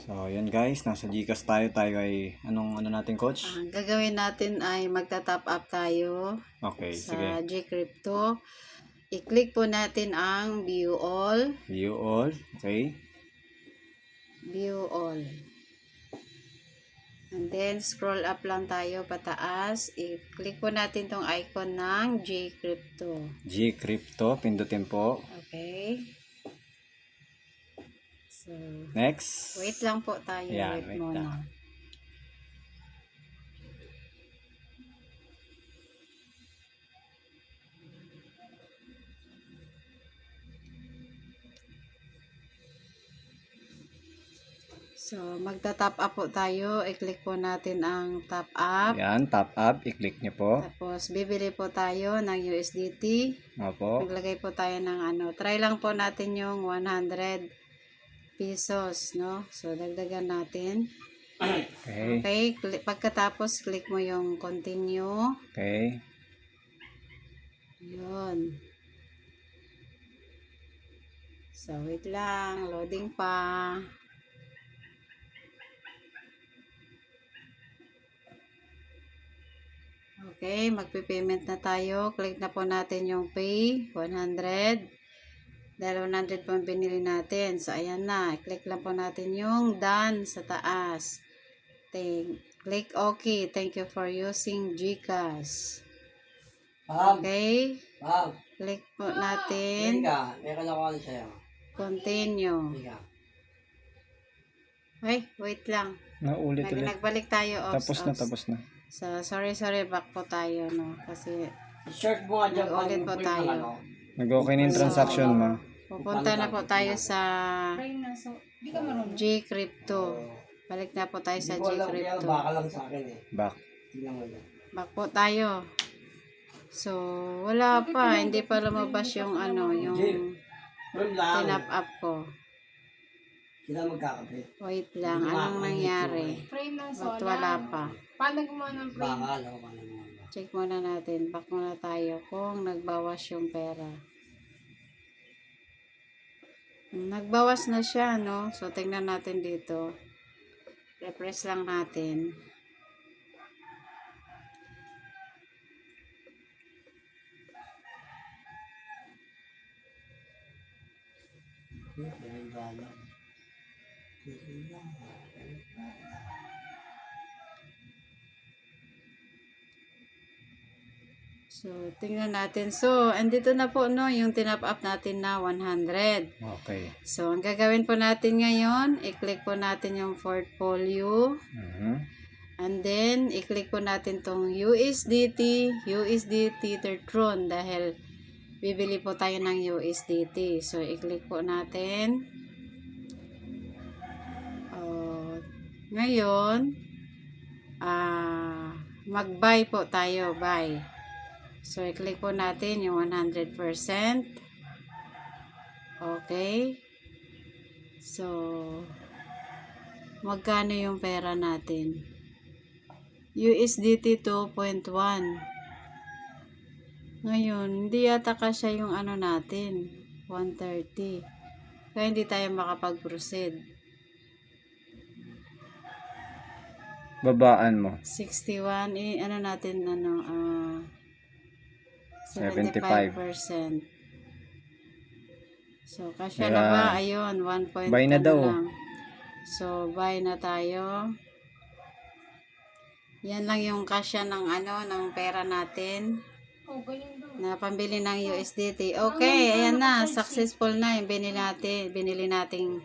So, yun guys, nasa GCash tayo ay, ano natin coach? Ang gagawin natin ay magta-top up tayo Okay, sa sige. Gcrypto. I-click po natin ang View All. View all, okay. View All. And then, scroll up lang tayo pataas. I-click po natin tong icon ng Gcrypto. Gcrypto, pindutin po. Okay. So, Next. wait lang po tayo. Ayan, Wait wait muna. lang. So, magta-top up po tayo. I-click po natin ang top up. Ayan, top up, i-click nyo po. Tapos, bibili po tayo ng USDT. Opo. Maglagay po tayo ng try lang po natin yung 100 pesos, no? So, dagdagan natin. Okay. Okay, pagkatapos, click mo yung continue. Okay. Yun. So, wait lang. Loading pa. Okay, magpe-payment na tayo. Click na po natin yung pay, 100. Dahil 100 po ang binili natin. So, ayan na. Click lang po natin yung done sa taas. Click OK. Thank you for using GCash. Okay. Click po natin. Meron ako ano sa'yo. Continue. Mika. Ay, wait lang. Naulit ulit. Nagbalik tayo. Tapos na. So, sorry. Back po tayo, no? Kasi, I-search mo nga dyan. Nag-ulit po tayo. Nag-okay na yung transaction mo. pupunta na po tayo sa Gcrypto. Balik na po tayo sa Hindi ko alam, kaya Gcrypto. baka lang sa akin eh. Back. Tingnan mo yan. Back po tayo. So, wala pa. Hindi pa lumabas yung yung Yun lang. tinap up ko. Sila magkakapit. Wait lang. Anong nangyari? Frame ng Ba't solar. wala pa? Paano gumawa ng frame? Baka alam ko paano mo. Check muna natin. Back muna tayo kung nagbawas yung pera. Nagbawas na siya, no? So, tingnan natin dito. Refresh lang natin. So, tingnan natin. So, andito na po, no, yung tinap up natin na 100. Okay. So, ang gagawin po natin ngayon, i-click po natin yung portfolio. And then, i-click po natin tong USDT Tetron dahil bibili po tayo ng USDT. So, i-click po natin. Ngayon, mag-buy po tayo, buy. So, i-click po natin yung 100%. Okay. So, magkano yung pera natin? USDT 2.1. Ngayon, hindi yata kasya yung natin. 130. Kaya hindi tayo makapag-proceed. Babaan mo. 61, natin, 75%. 75%. So, kasya na ba? Ayun, 1 Buy na daw. lang. So, buy na tayo. Yan lang yung kasya ng ng pera natin Oh, ganyan daw. na pambili ng USDT. Okay, ayan na. Successful na yung binili nating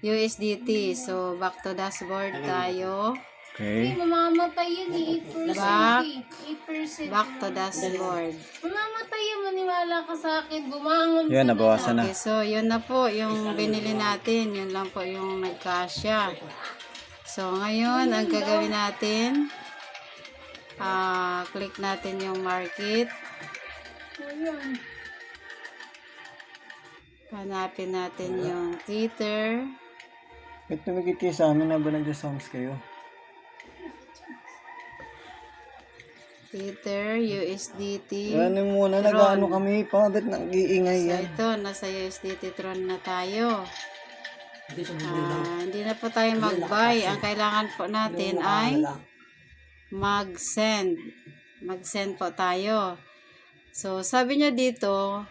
USDT. So, back to dashboard tayo. Hey, Okay. mamamatay yun eh. 8%. Back. 8%. Back to dashboard. Mamamatay yun. Maniwala ka sa akin. Bumangon Yan, ka nabawasan na. Okay, so yun na po yung binili natin. Yun lang po yung nagkasya. So, ngayon, ang gagawin natin, click natin yung market. Ayan. Hanapin natin yung Tether. Ba't tumigit kayo sa amin na ba nag-songs kayo? Tether, USDT. Ano muna, Tron. nag-ano kami pa. Ba't nag-iingay So, yan? ito, nasa USDT Tron na tayo. Hindi sa bubong lang. Hindi na po tayo mag-buy. Ang kailangan po natin ay Lang. mag-send. Mag-send po tayo. So, sabi niya dito,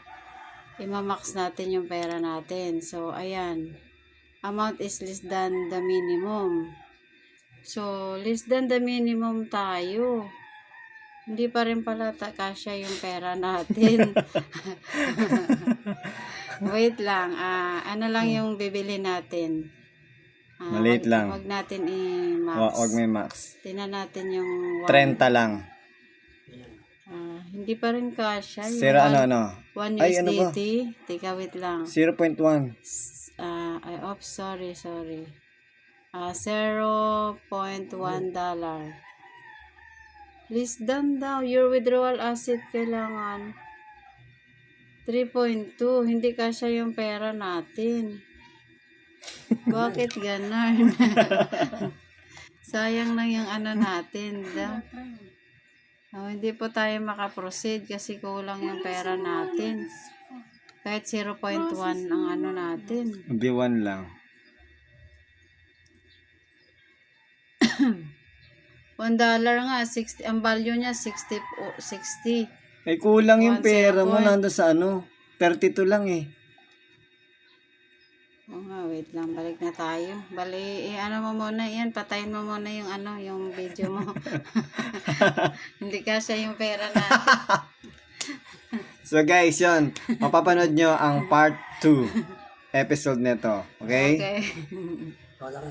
imamax natin yung pera natin. So, ayan. Amount is less than the minimum. So, less than the minimum tayo. Hindi pa rin pala kasya yung pera natin. Wait lang. Ano lang yung bibili natin? Maliit lang. Wag natin i-max. Wag may max. Tingnan natin yung 30 lang. hindi pa rin kasya. Yung Zero ano? 1 Ay, ano ba? USDT. Teka, wait lang. 0.1. Sorry. 0.1 dollar. Less than daw. Your withdrawal asset kailangan 3.2. Hindi kasya yung pera natin. Bakit ganon? Sayang lang yung ano natin. Hindi po tayo makaproceed kasi kulang yung pera natin. Kahit 0.1 ang ano natin. B1 lang. $1 nga, 60, ang value niya 60. Eh, kulang yung 1 pera mo. 0 Nando sa 32 lang eh. Oo nga, wait lang, balik na tayo. Ano mo muna yan, patayin mo muna yung yung video mo. Hindi kasi yung pera natin. So guys, yun. Mapapanood nyo ang part 2 episode nito. Okay? Okay. Ikaw lang.